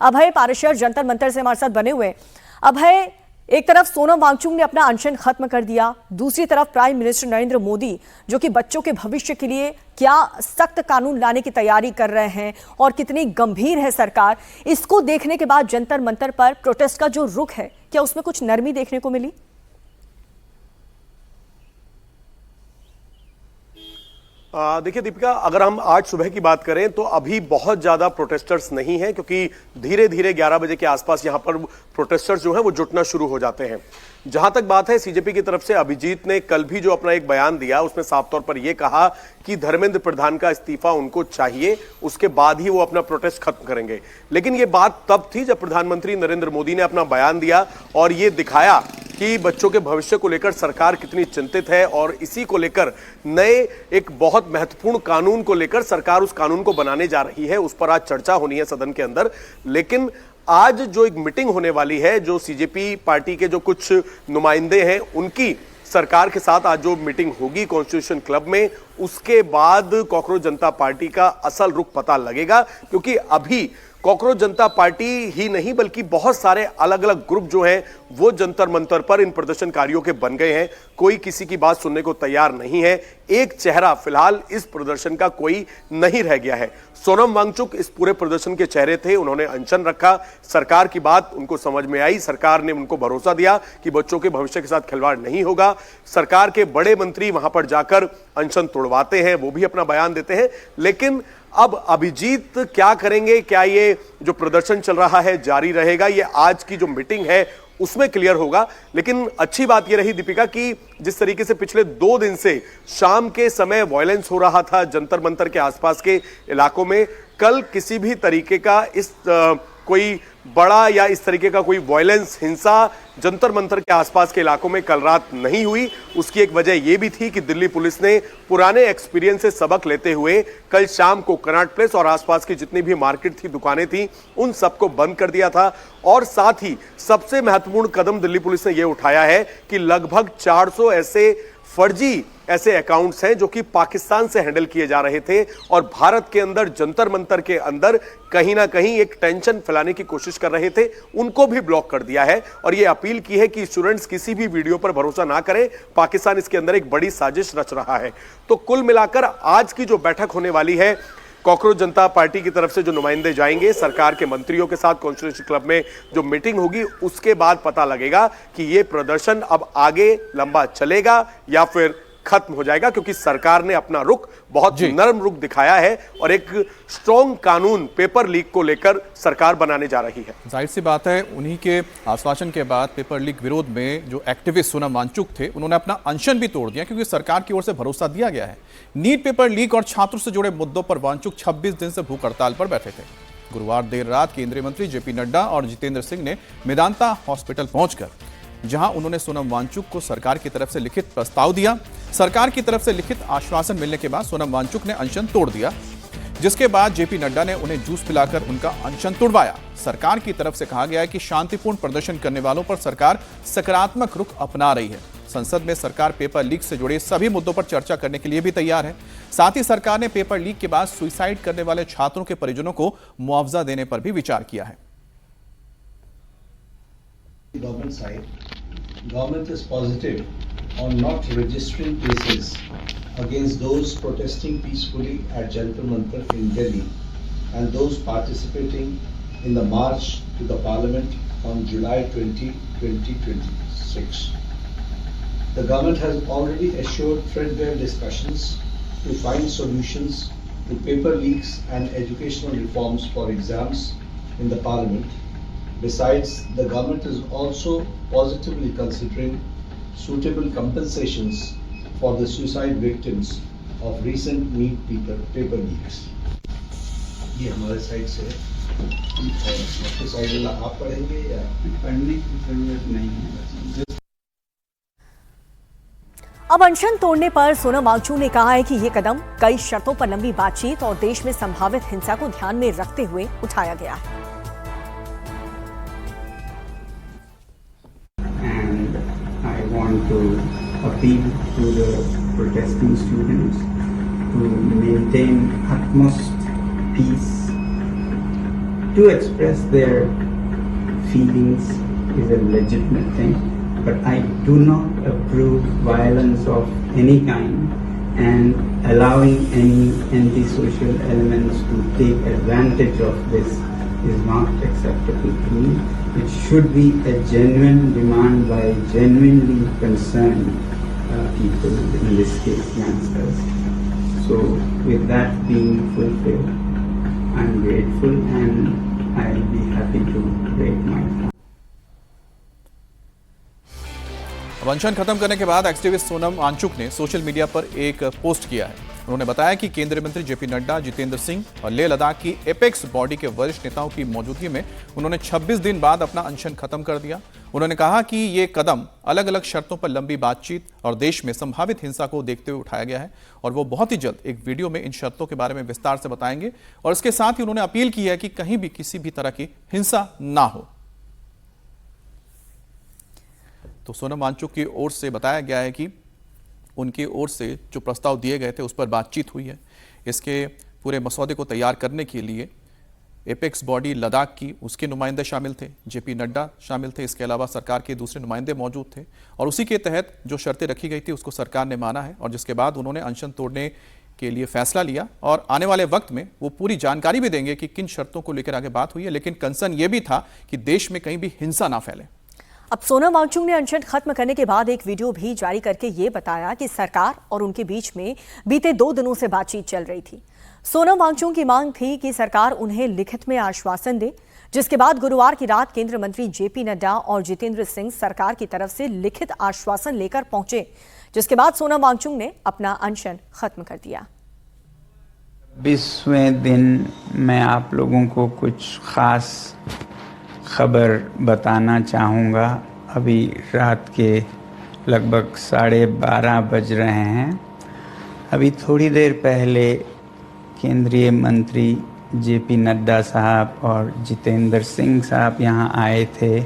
अभय पाराशर जंतर मंतर से हमारे साथ बने हुए। अभय, एक तरफ सोनम वांगचुक ने अपना अनशन खत्म कर दिया, दूसरी तरफ प्राइम मिनिस्टर नरेंद्र मोदी जो कि बच्चों के भविष्य के लिए क्या सख्त कानून लाने की तैयारी कर रहे हैं और कितनी गंभीर है सरकार, इसको देखने के बाद जंतर मंतर पर प्रोटेस्ट का जो रुख है, क्या उसमें कुछ नरमी देखने को मिली? देखिए दीपिका, अगर हम आज सुबह की बात करें तो अभी बहुत ज्यादा प्रोटेस्टर्स नहीं हैं, क्योंकि धीरे धीरे 11 बजे के आसपास यहां पर प्रोटेस्टर्स जो हैं वो जुटना शुरू हो जाते हैं। जहां तक बात है सीजेपी की तरफ से, अभिजीत ने कल भी जो अपना एक बयान दिया उसमें साफ तौर पर यह कहा कि धर्मेंद्र प्रधान का इस्तीफा उनको चाहिए, उसके बाद ही वो अपना प्रोटेस्ट खत्म करेंगे। लेकिन ये बात तब थी जब प्रधानमंत्री नरेंद्र मोदी ने अपना बयान दिया और ये दिखाया कि बच्चों के भविष्य को लेकर सरकार कितनी चिंतित है और इसी को लेकर नए एक बहुत महत्वपूर्ण कानून को लेकर सरकार उस कानून को बनाने जा रही है। उस पर आज चर्चा होनी है सदन के अंदर। लेकिन आज जो एक मीटिंग होने वाली है, जो सीजेपी पार्टी के जो कुछ नुमाइंदे हैं उनकी सरकार के साथ आज जो मीटिंग होगी कॉन्स्टिट्यूशन क्लब में, उसके बाद कॉकरोच जनता पार्टी का असल रुख पता लगेगा। क्योंकि अभी कॉकरोच जनता पार्टी ही नहीं बल्कि बहुत सारे अलग अलग ग्रुप जो हैं वो जंतर मंतर पर इन प्रदर्शनकारियों के बन गए हैं। कोई किसी की बात सुनने को तैयार नहीं है। एक चेहरा फिलहाल इस प्रदर्शन का कोई नहीं रह गया है। सोनम वांगचुक इस पूरे प्रदर्शन के चेहरे थे, उन्होंने अनशन रखा, सरकार की बात उनको समझ में आई, सरकार ने उनको भरोसा दिया कि बच्चों के भविष्य के साथ खिलवाड़ नहीं होगा। सरकार के बड़े मंत्री वहां पर जाकर अनशन तोड़वाते हैं, वो भी अपना बयान देते हैं। लेकिन अब अभिजीत क्या करेंगे, क्या ये जो प्रदर्शन चल रहा है जारी रहेगा, ये आज की जो मीटिंग है उसमें क्लियर होगा। लेकिन अच्छी बात ये रही दीपिका कि जिस तरीके से पिछले 2 दिन से शाम के समय वायलेंस हो रहा था जंतर मंतर के आसपास के इलाकों में, कल किसी भी तरीके का कोई बड़ा या इस तरीके का कोई वायलेंस, हिंसा जंतर मंतर के आसपास के इलाकों में कल रात नहीं हुई। उसकी एक वजह यह भी थी कि दिल्ली पुलिस ने पुराने एक्सपीरियंस से सबक लेते हुए कल शाम को कनॉट प्लेस और आसपास की जितनी भी मार्केट थी, दुकानें थी, उन सबको बंद कर दिया था। और साथ ही सबसे महत्वपूर्ण कदम दिल्ली पुलिस ने यह उठाया है कि लगभग 400 ऐसे फर्जी अकाउंट्स हैं जो कि पाकिस्तान से हैंडल किए जा रहे थे और भारत के अंदर जंतर मंतर के अंदर कहीं ना कहीं एक टेंशन फैलाने की कोशिश कर रहे थे, उनको भी ब्लॉक कर दिया है। और यह अपील की है कि स्टूडेंट्स किसी भी वीडियो पर भरोसा ना करें, पाकिस्तान इसके अंदर एक बड़ी साजिश रच रहा है। तो कुल मिलाकर आज की जो बैठक होने वाली है, कॉकरोच जनता पार्टी की तरफ से जो नुमाइंदे जाएंगे सरकार के मंत्रियों के साथ कॉन्स्टिट्यूशन क्लब में जो मीटिंग होगी, उसके बाद पता लगेगा कि यह प्रदर्शन अब आगे लंबा चलेगा या फिर खत्म हो जाएगा। क्योंकि सरकार ने अपना रुख बहुत नरम रुख दिखाया है और एक स्ट्रॉन्ग कानून पेपर लीक को लेकर सरकार बनाने जा रही है। जाहिर सी बात है, उन्हीं के आश्वासन के बाद पेपर लीक विरोध में जो एक्टिविस्ट सोनम वांगचुक थे, उन्होंने अपना अनशन भी तोड़ दिया क्योंकि सरकार की ओर से भरोसा दिया गया है। नीट पेपर लीक और छात्रों से जुड़े मुद्दों पर वांगचुक 26 दिन से भूख हड़ताल पर बैठे थे। गुरुवार देर रात केंद्रीय मंत्री जेपी नड्डा और जितेंद्र सिंह ने मेदांता हॉस्पिटल पहुंचकर जहां उन्होंने सोनम वांगचुक को सरकार की तरफ से लिखित प्रस्ताव दिया। सरकार की तरफ से लिखित आश्वासन मिलने के बाद सोनम वांगचुक ने अनशन तोड़ दिया, जिसके बाद जेपी नड्डा ने उन्हें जूस पिलाकर उनका अनशन तोड़वाया। सरकार की तरफ से कहा गया है कि शांतिपूर्ण प्रदर्शन करने वालों पर सरकार सकारात्मक रुख अपना रही है। संसद में सरकार पेपर लीक से जुड़े सभी मुद्दों पर चर्चा करने के लिए भी तैयार है। साथ ही सरकार ने पेपर लीक के बाद सुसाइड करने वाले छात्रों के परिजनों को मुआवजा देने पर भी विचार किया है। Government is positive on not registering cases against those protesting peacefully at Jantar Mantar in Delhi and those participating in the march to the Parliament on July 20, 2026. The government has already assured threadbare discussions to find solutions to paper leaks and educational reforms for exams in the Parliament. Besides, the government is also positively considering suitable compensations for the suicide victims of recent NEET paper leaks. ये हमारे side से आपके side वाला आप पढ़ेंगे या पढ़ने की जरूरत नहीं है। अब अनशन तोड़ने पर सोनम वांगचुक ने कहा है कि यह कदम कई शर्तों पर लंबी बातचीत और देश में संभावित हिंसा को ध्यान में रखते हुए उठाया गया है। To appeal to the protesting students to maintain utmost peace to express their feelings is a legitimate thing, but I do not approve violence of any kind, and allowing any antisocial elements to take advantage of this is not acceptable to me. It should be a genuine demand by genuinely concerned people, in this case youngsters. So with that being fulfilled, I'm grateful and I'll be happy to rate my fund. अनशन खत्म करने के बाद activist Sonam Wangchuck ने social media पर एक post किया है। उन्होंने बताया कि केंद्रीय मंत्री जेपी नड्डा, जितेंद्र सिंह और लेह लद्दाख की एपेक्स बॉडी के वरिष्ठ नेताओं की मौजूदगी में उन्होंने 26 दिन बाद अपना अनशन खत्म कर दिया। उन्होंने कहा कि ये कदम अलग अलग शर्तों पर लंबी बातचीत और देश में संभावित हिंसा को देखते हुए उठाया गया है और वो बहुत ही जल्द एक वीडियो में इन शर्तों के बारे में विस्तार से बताएंगे। और इसके साथ ही उन्होंने अपील की है कि कहीं भी किसी भी तरह की हिंसा ना हो। तो सोनम वांगचुक की ओर से बताया गया है कि उनकी ओर से जो प्रस्ताव दिए गए थे उस पर बातचीत हुई है। इसके पूरे मसौदे को तैयार करने के लिए एपेक्स बॉडी लद्दाख की उसके नुमाइंदे शामिल थे, जेपी नड्डा शामिल थे, इसके अलावा सरकार के दूसरे नुमाइंदे मौजूद थे और उसी के तहत जो शर्तें रखी गई थी उसको सरकार ने माना है और जिसके बाद उन्होंने अनशन तोड़ने के लिए फैसला लिया और आने वाले वक्त में वो पूरी जानकारी भी देंगे कि किन शर्तों को लेकर आगे बात हुई है। लेकिन कंसर्न ये भी था कि देश में कहीं भी हिंसा ना फैले। अब सोनम वांगचुक ने अनशन खत्म करने के बाद एक वीडियो भी जारी करके ये बताया कि सरकार और उनके बीच में बीते 2 दिनों से बातचीत चल रही थी। सोनम वांगचुक की मांग थी कि सरकार उन्हें लिखित में आश्वासन दे, जिसके बाद गुरुवार की रात केंद्रीय मंत्री जेपी नड्डा और जितेंद्र सिंह सरकार की तरफ से लिखित आश्वासन लेकर पहुंचे, जिसके बाद सोनम वांगचुक ने अपना अनशन खत्म कर दिया। 20वें दिन मैं आप लोगों को कुछ खास खबर बताना चाहूँगा। अभी रात के लगभग 12:30 बज रहे हैं। अभी थोड़ी देर पहले केंद्रीय मंत्री जेपी नड्डा साहब और जितेंद्र सिंह साहब यहाँ आए थे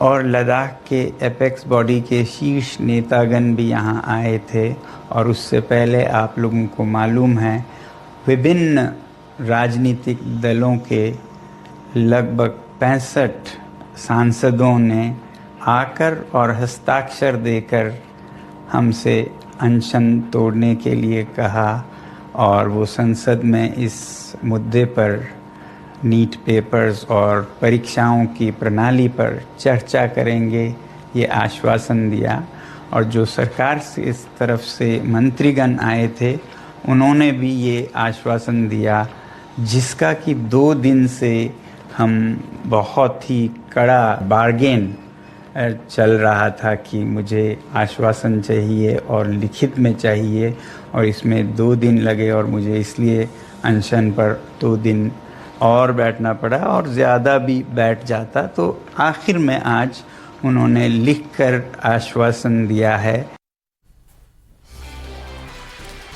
और लद्दाख के एपेक्स बॉडी के शीर्ष नेतागण भी यहाँ आए थे। और उससे पहले आप लोगों को मालूम है विभिन्न राजनीतिक दलों के लगभग 65 सांसदों ने आकर और हस्ताक्षर देकर हमसे अनशन तोड़ने के लिए कहा और वो संसद में इस मुद्दे पर नीट पेपर्स और परीक्षाओं की प्रणाली पर चर्चा करेंगे, ये आश्वासन दिया। और जो सरकार से इस तरफ से मंत्रीगण आए थे उन्होंने भी ये आश्वासन दिया, जिसका कि 2 दिन से हम बहुत ही कड़ा बार्गेन चल रहा था कि मुझे आश्वासन चाहिए और लिखित में चाहिए और इसमें 2 दिन लगे और मुझे इसलिए अनशन पर 2 दिन और बैठना पड़ा और ज़्यादा भी बैठ जाता तो आखिर में आज उन्होंने लिखकर आश्वासन दिया है।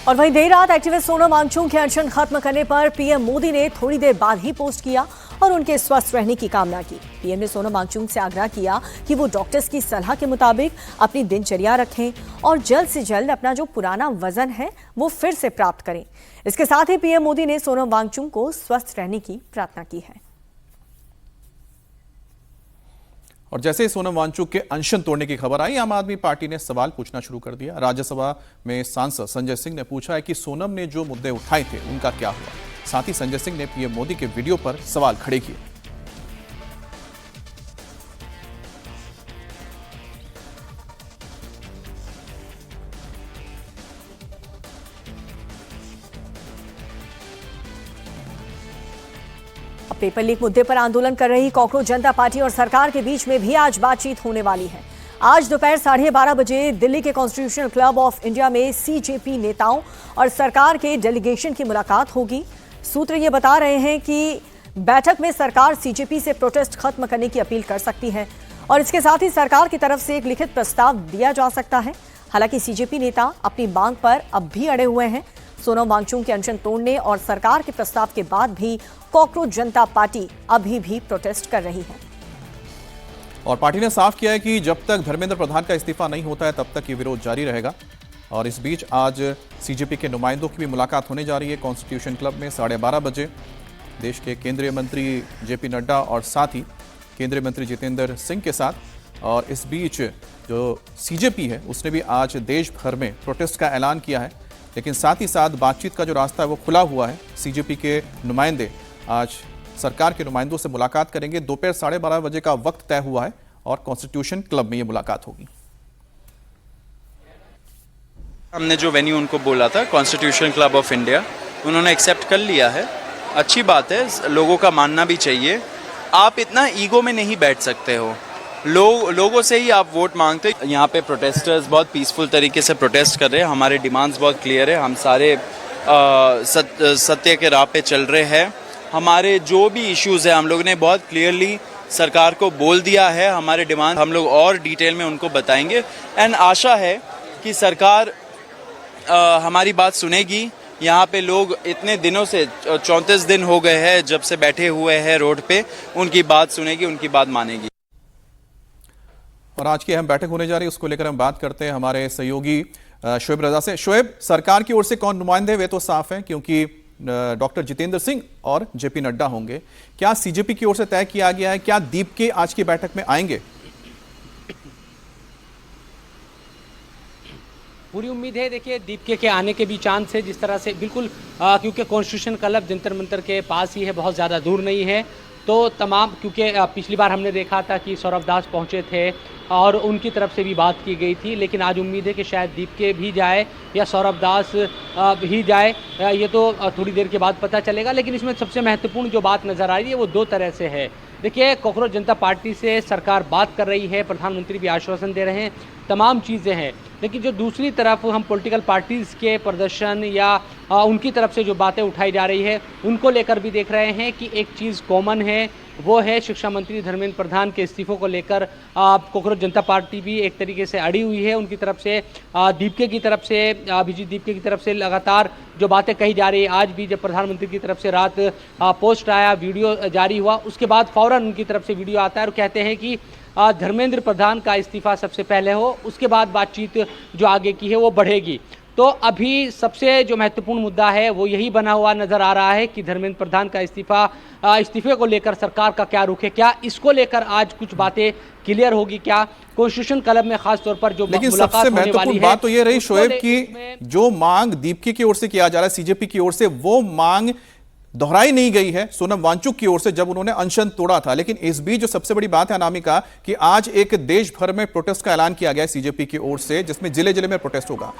और वहीं देर रात एक्टिविस्ट सोनम वांगचुक के अनशन खत्म करने पर पीएम मोदी ने थोड़ी देर बाद ही पोस्ट किया और उनके स्वस्थ रहने की कामना की। पीएम ने सोनम वांगचुक से आग्रह किया कि वो डॉक्टर्स की सलाह के मुताबिक अपनी दिनचर्या रखें और जल्द से जल्द अपना जो पुराना वजन है वो फिर से प्राप्त करें। इसके साथ ही पीएम मोदी ने सोनम वांगचुक को स्वस्थ रहने की प्रार्थना की है। और जैसे ही सोनम वांगचुक के अनशन तोड़ने की खबर आई, आम आदमी पार्टी ने सवाल पूछना शुरू कर दिया। राज्यसभा में सांसद संजय सिंह ने पूछा है कि सोनम ने जो मुद्दे उठाए थे उनका क्या हुआ। साथ ही संजय सिंह ने पीएम मोदी के वीडियो पर सवाल खड़े किए। पेपर लीक मुद्दे पर आंदोलन कर रही कॉकरोच जनता पार्टी और सरकार के बीच में भी आज बातचीत होने वाली है। आज दोपहर 12:30 बजे दिल्ली के कॉन्स्टिट्यूशनल क्लब ऑफ इंडिया में सीजेपी नेताओं और सरकार के डेलीगेशन की मुलाकात होगी। सूत्र ये बता रहे हैं कि बैठक में सरकार सीजेपी से प्रोटेस्ट खत्म करने की अपील कर सकती है और इसके साथ ही सरकार की तरफ से एक लिखित प्रस्ताव दिया जा सकता है। हालांकि सीजेपी नेता अपनी मांग पर अब भी अड़े हुए हैं। सोनम वांगचुक के अनशन तोड़ने और सरकार के प्रस्ताव के बाद भी कॉकरोच जनता पार्टी अभी भी प्रोटेस्ट कर रही है और पार्टी ने साफ किया है कि जब तक धर्मेंद्र प्रधान का इस्तीफा नहीं होता है तब तक ये विरोध जारी रहेगा। और इस बीच आज सीजेपी के नुमाइंदों की भी मुलाकात होने जा रही है कॉन्स्टिट्यूशन क्लब में 12:30 बजे देश के केंद्रीय मंत्री जेपी नड्डा और साथ ही केंद्रीय मंत्री जितेंद्र सिंह के साथ। और इस बीच जो सीजेपी है उसने भी आज देश भर में प्रोटेस्ट का ऐलान किया है, लेकिन साथ ही साथ बातचीत का जो रास्ता है वो खुला हुआ है। सीजेपी के नुमाइंदे आज सरकार के नुमाइंदों से मुलाकात करेंगे। दोपहर 12:30 बजे का वक्त तय हुआ है और कॉन्स्टिट्यूशन क्लब में ये मुलाकात होगी। हमने जो वेन्यू उनको बोला था कॉन्स्टिट्यूशन क्लब ऑफ इंडिया, उन्होंने एक्सेप्ट कर लिया है। अच्छी बात है, लोगों का मानना भी चाहिए। आप इतना ईगो में नहीं बैठ सकते हो, लोगों से ही आप वोट मांगते हो। यहाँ पे प्रोटेस्टर्स बहुत पीसफुल तरीके से प्रोटेस्ट कर रहे हैं। हमारे डिमांड्स बहुत क्लियर है, हम सारे सत्य के राह पे चल रहे हैं। हमारे जो भी इश्यूज है हम लोगों ने बहुत क्लियरली सरकार को बोल दिया है। हमारे डिमांड हम लोग और डिटेल में उनको बताएंगे एंड आशा है कि सरकार हमारी बात सुनेगी। यहाँ पे लोग इतने दिनों से 34 दिन हो गए हैं जब से बैठे हुए हैं रोड पे, उनकी बात सुनेगी, उनकी बात मानेगी। और आज की अहम बैठक होने जा रही है, उसको लेकर हम बात करते हैं हमारे सहयोगी शोएब रजा से। शोएब, सरकार की ओर से कौन नुमाइंदे वे तो साफ है क्योंकि डॉक्टर जितेंद्र सिंह और जेपी नड्डा होंगे। क्या सीजेपी की ओर से तय किया गया है, क्या दीप के आज की बैठक में आएंगे? पूरी उम्मीद है। देखिए, दीपके के आने के भी चांस है, जिस तरह से बिल्कुल क्योंकि कॉन्स्टिट्यूशन क्लब जंतर मंतर के पास ही है, बहुत ज़्यादा दूर नहीं है। तो तमाम, क्योंकि पिछली बार हमने देखा था कि सौरभ दास पहुंचे थे और उनकी तरफ से भी बात की गई थी, लेकिन आज उम्मीद है कि शायद दीपके भी जाए या सौरभ दास भी जाए, ये तो थोड़ी देर के बाद पता चलेगा। लेकिन इसमें सबसे महत्वपूर्ण जो बात नज़र आ रही है वो दो तरह से है। देखिए, कॉकरोच जनता पार्टी से सरकार बात कर रही है, प्रधानमंत्री भी आश्वासन दे रहे हैं, तमाम चीज़ें हैं। लेकिन जो दूसरी तरफ हम पॉलिटिकल पार्टीज़ के प्रदर्शन या उनकी तरफ से जो बातें उठाई जा रही है उनको लेकर भी देख रहे हैं कि एक चीज़ कॉमन है, वो है शिक्षा मंत्री धर्मेंद्र प्रधान के इस्तीफों को लेकर कॉकरोच जनता पार्टी भी एक तरीके से अड़ी हुई है। उनकी तरफ से दीपके की तरफ से, अभिजीत दीपके की तरफ से लगातार जो बातें कही जा रही है। आज भी जब प्रधानमंत्री की तरफ से रात पोस्ट आया, वीडियो जारी हुआ, उसके बाद फ़ौरन उनकी तरफ से वीडियो आता है और कहते हैं कि धर्मेंद्र प्रधान का इस्तीफा सबसे पहले हो, उसके बाद बातचीत जो आगे की है वो बढ़ेगी। तो अभी सबसे जो महत्वपूर्ण मुद्दा है वो यही बना हुआ नजर आ रहा है कि धर्मेंद्र प्रधान का इस्तीफे को लेकर सरकार का क्या रुख है, क्या इसको लेकर आज कुछ बातें क्लियर होगी, क्या कॉन्स्टिट्यूशन क्लब में खास तौर पर जो लेकिन सबसे महत्वपूर्ण बात तो ये रही शोएब की जो मांग दीपके की ओर से किया जा रहा है, सीजेपी की ओर से, वो मांग दोहराई नहीं गई है सोनम वांगचुक की ओर से जब उन्होंने अनशन तोड़ा था। लेकिन इस बीच जो सबसे बड़ी बात है अनामिका कि आज एक देश भर में प्रोटेस्ट का ऐलान किया गया है सीजेपी की ओर से, जिसमें जिले जिले में प्रोटेस्ट होगा।